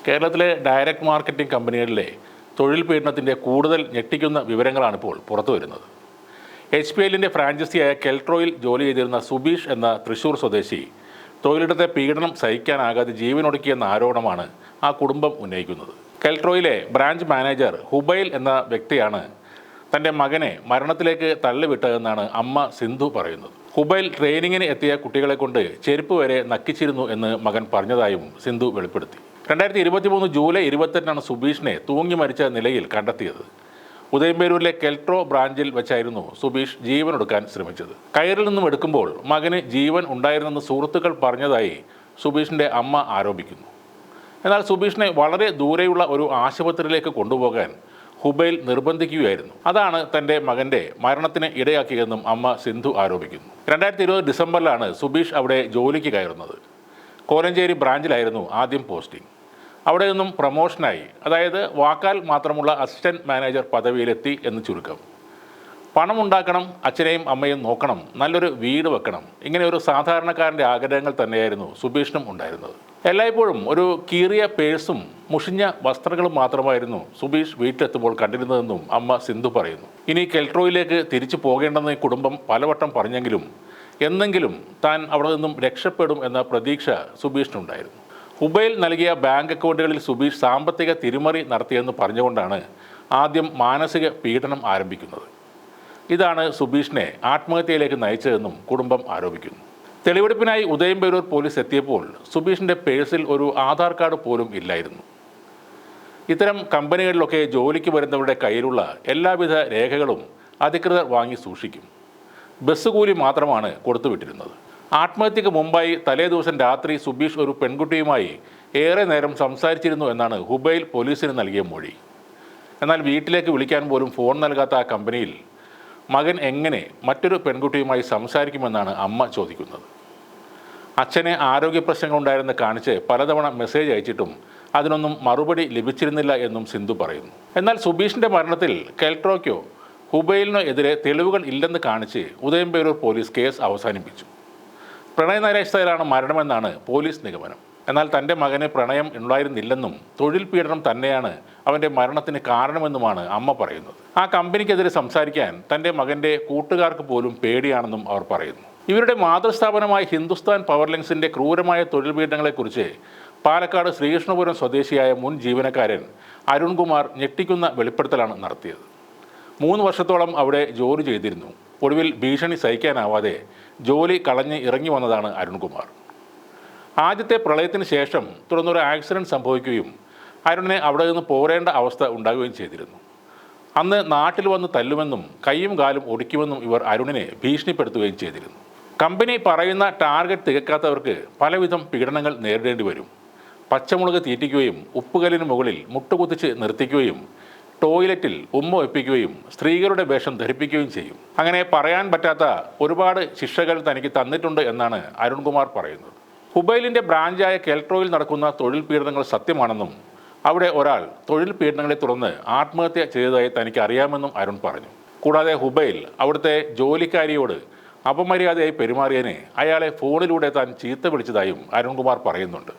കേരളത്തിലെ direct marketing കമ്പനികളിലെ തൊഴിൽ പീഡനത്തിൻ്റെ കൂടുതൽ ഞെട്ടിക്കുന്ന വിവരങ്ങളാണിപ്പോൾ പുറത്തു വരുന്നത്. HPLന്റെ ഫ്രാഞ്ചൈസിയായ കെൽട്രോയിൽ ജോലി ചെയ്തിരുന്ന സുബീഷ് എന്ന തൃശൂർ സ്വദേശി തൊഴിലിടത്തെ പീഡനം സഹിക്കാനാകാതെ ജീവനൊടുക്കിയെന്ന ആരോപണമാണ് ആ കുടുംബം ഉന്നയിക്കുന്നത്. കെൽട്രോയിലെ ബ്രാഞ്ച് മാനേജർ ഹുബൈൽ എന്ന വ്യക്തിയാണ് തൻ്റെ മകനെ മരണത്തിലേക്ക് തള്ളിവിട്ടതെന്നാണ് അമ്മ സിന്ധു പറയുന്നത്. ഹുബൈൽ ട്രെയിനിങ്ങിന് എത്തിയ കുട്ടികളെ കൊണ്ട് ചെരുപ്പ് വരെ നക്കിച്ചിരുന്നു എന്ന് മകൻ പറഞ്ഞതായും സിന്ധു വെളിപ്പെടുത്തി. 2023 ജൂലൈ 28 സുബീഷിനെ തൂങ്ങി മരിച്ച നിലയിൽ കണ്ടെത്തിയത്. ഉദയംപേരൂരിലെ കെൽട്രോ ബ്രാഞ്ചിൽ വെച്ചായിരുന്നു സുബീഷ് ജീവനൊടുക്കാൻ ശ്രമിച്ചത്. കയറിൽ നിന്നും എടുക്കുമ്പോൾ മകന് ജീവൻ ഉണ്ടായിരുന്നെന്ന് സുഹൃത്തുക്കൾ പറഞ്ഞതായി സുബീഷിൻ്റെ അമ്മ ആരോപിക്കുന്നു. എന്നാൽ സുബീഷിനെ വളരെ ദൂരെയുള്ള ഒരു ആശുപത്രിയിലേക്ക് കൊണ്ടുപോകാൻ ഹുബൈൽ നിർബന്ധിക്കുകയായിരുന്നു. അതാണ് തൻ്റെ മകൻ്റെ മരണത്തിന് ഇടയാക്കിയതെന്നും അമ്മ സിന്ധു ആരോപിക്കുന്നു. 2020 ഡിസംബറിലാണ് സുബീഷ് അവിടെ ജോലിക്ക് കയറുന്നത്. കോലഞ്ചേരി ബ്രാഞ്ചിലായിരുന്നു ആദ്യം പോസ്റ്റിംഗ്. അവിടെ നിന്നും പ്രമോഷനായി, അതായത് വാക്കാൽ മാത്രമുള്ള അസിസ്റ്റൻറ്റ് മാനേജർ പദവിയിലെത്തി എന്ന് ചുരുക്കം. പണമുണ്ടാക്കണം, അച്ഛനെയും അമ്മയും നോക്കണം, നല്ലൊരു വീട് വെക്കണം, ഇങ്ങനെ ഒരു സാധാരണക്കാരൻ്റെ ആഗ്രഹങ്ങൾ തന്നെയായിരുന്നു സുബീഷിനും ഉണ്ടായിരുന്നത്. എല്ലായ്പ്പോഴും ഒരു കീറിയ പേഴ്സും മുഷിഞ്ഞ വസ്ത്രങ്ങളും മാത്രമായിരുന്നു സുബീഷ് വീട്ടിലെത്തുമ്പോൾ കണ്ടിരുന്നതെന്നും അമ്മ സിന്ധു പറയുന്നു. ഇനി കെൽട്രോയിലേക്ക് തിരിച്ചു പോകേണ്ടെന്ന് കുടുംബം പലവട്ടം പറഞ്ഞെങ്കിലും എന്നെങ്കിലും താൻ അവിടെ നിന്നും രക്ഷപ്പെടും എന്ന പ്രതീക്ഷ സുബീഷിനുണ്ടായിരുന്നു. ഹുബൈൽ നൽകിയ ബാങ്ക് അക്കൗണ്ടുകളിൽ സുബീഷ് സാമ്പത്തിക തിരിമറി നടത്തിയെന്ന് പറഞ്ഞുകൊണ്ടാണ് ആദ്യം മാനസിക പീഡനം ആരംഭിക്കുന്നത്. ഇതാണ് സുബീഷിനെ ആത്മഹത്യയിലേക്ക് നയിച്ചതെന്നും കുടുംബം ആരോപിക്കുന്നു. തെളിവെടുപ്പിനായി ഉദയംപേരൂർ പോലീസ് എത്തിയപ്പോൾ സുബീഷിൻ്റെ പേഴ്സിൽ ഒരു ആധാർ കാർഡ് പോലും ഇല്ലായിരുന്നു. ഇത്തരം കമ്പനികളിലൊക്കെ ജോലിക്ക് വരുന്നവരുടെ കയ്യിലുള്ള എല്ലാവിധ രേഖകളും അധികൃതർ വാങ്ങി സൂക്ഷിക്കും. ബസ് കൂലി മാത്രമാണ് കൊടുത്തുവിട്ടിരുന്നത്. ആത്മഹത്യക്ക് മുമ്പായി തലേദിവസം രാത്രി സുബീഷ് ഒരു പെൺകുട്ടിയുമായി ഏറെ നേരം സംസാരിച്ചിരുന്നു എന്നാണ് ഹുബൈൽ പോലീസിന് നൽകിയ മൊഴി. എന്നാൽ വീട്ടിലേക്ക് വിളിക്കാൻ പോലും ഫോൺ നൽകാത്ത ആ കമ്പനിയിൽ മകൻ എങ്ങനെ മറ്റൊരു പെൺകുട്ടിയുമായി സംസാരിക്കുമെന്നാണ് അമ്മ ചോദിക്കുന്നത്. അച്ഛന് ആരോഗ്യ പ്രശ്നങ്ങളുണ്ടായിരുന്ന് കാണിച്ച് പലതവണ മെസ്സേജ് അയച്ചിട്ടും അതിനൊന്നും മറുപടി ലഭിച്ചിരുന്നില്ല എന്നും സിന്ധു പറയുന്നു. എന്നാൽ സുബീഷിൻ്റെ മരണത്തിൽ കെൽട്രോയ്ക്കോ ഹുബൈലിനോ എതിരെ തെളിവുകൾ ഇല്ലെന്ന് കാണിച്ച് ഉദയംപേരൂർ പോലീസ് കേസ് അവസാനിപ്പിച്ചു. പ്രണയനൈരാശ്യത്തിലാണ് മരണമെന്നാണ് പോലീസ് നിഗമനം. എന്നാൽ തൻ്റെ മകന് പ്രണയം ഉണ്ടായിരുന്നില്ലെന്നും തൊഴിൽ പീഡനം തന്നെയാണ് അവൻ്റെ മരണത്തിന് കാരണമെന്നുമാണ് അമ്മ പറയുന്നത്. ആ കമ്പനിക്കെതിരെ സംസാരിക്കാൻ തൻ്റെ മകൻ്റെ കൂട്ടുകാർക്ക് പോലും പേടിയാണെന്നും അവർ പറയുന്നു. ഇവരുടെ മാതൃസ്ഥാപനമായ ഹിന്ദുസ്ഥാൻ പവർ ലിങ്ക്സിൻ്റെ ക്രൂരമായ തൊഴിൽ പീഡനങ്ങളെക്കുറിച്ച് പാലക്കാട് ശ്രീകൃഷ്ണപുരം സ്വദേശിയായ മുൻ ജീവനക്കാരൻ അരുൺകുമാർ ഞെട്ടിക്കുന്ന വെളിപ്പെടുത്തലാണ് നടത്തിയത്. 3 വർഷത്തോളം അവിടെ ജോലി ചെയ്തിരുന്നു. ഒടുവിൽ ഭീഷണി സഹിക്കാനാവാതെ ജോലി കളഞ്ഞ് ഇറങ്ങി വന്നതാണ് അരുൺകുമാർ. ആദ്യത്തെ പ്രളയത്തിന് ശേഷം തുടർന്നൊരു ആക്സിഡൻറ്റ് സംഭവിക്കുകയും അരുണിനെ അവിടെ നിന്ന് പോരേണ്ട അവസ്ഥ ഉണ്ടാകുകയും ചെയ്തിരുന്നു. അന്ന് നാട്ടിൽ വന്ന് തല്ലുമെന്നും കൈയും കാലും ഒടിക്കുമെന്നും ഇവർ അരുണിനെ ഭീഷണിപ്പെടുത്തുകയും ചെയ്തിരുന്നു. കമ്പനി പറയുന്ന ടാർഗറ്റ് തികക്കാത്തവർക്ക് പലവിധം പീഡനങ്ങൾ നേരിടേണ്ടി വരും. പച്ചമുളക് തീറ്റിക്കുകയും ഉപ്പുകല്ലിന് മുകളിൽ മുട്ടുകുത്തിച്ച് നിർത്തിക്കുകയും ടോയ്ലറ്റിൽ ഉമ്മ വെപ്പിക്കുകയും സ്ത്രീകളുടെ വേഷം ധരിപ്പിക്കുകയും ചെയ്യും. അങ്ങനെ പറയാൻ പറ്റാത്ത ഒരുപാട് ശിക്ഷകൾ തനിക്ക് തന്നിട്ടുണ്ട് എന്നാണ് അരുൺകുമാർ പറയുന്നത്. ഹുബൈലിൻ്റെ ബ്രാഞ്ചായ കെൽട്രോയിൽ നടക്കുന്ന തൊഴിൽ പീഡനങ്ങൾ സത്യമാണെന്നും അവിടെ ഒരാൾ തൊഴിൽ പീഡനങ്ങളെ തുടർന്ന് ആത്മഹത്യ ചെയ്തതായി തനിക്ക് അറിയാമെന്നും അരുൺ പറഞ്ഞു. കൂടാതെ ഹുബൈൽ അവിടുത്തെ ജോലിക്കാരിയോട് അപമര്യാദയായി പെരുമാറിയതിന് അയാളെ ഫോണിലൂടെ താൻ ചീത്ത വിളിച്ചതായും അരുൺകുമാർ പറയുന്നുണ്ട്.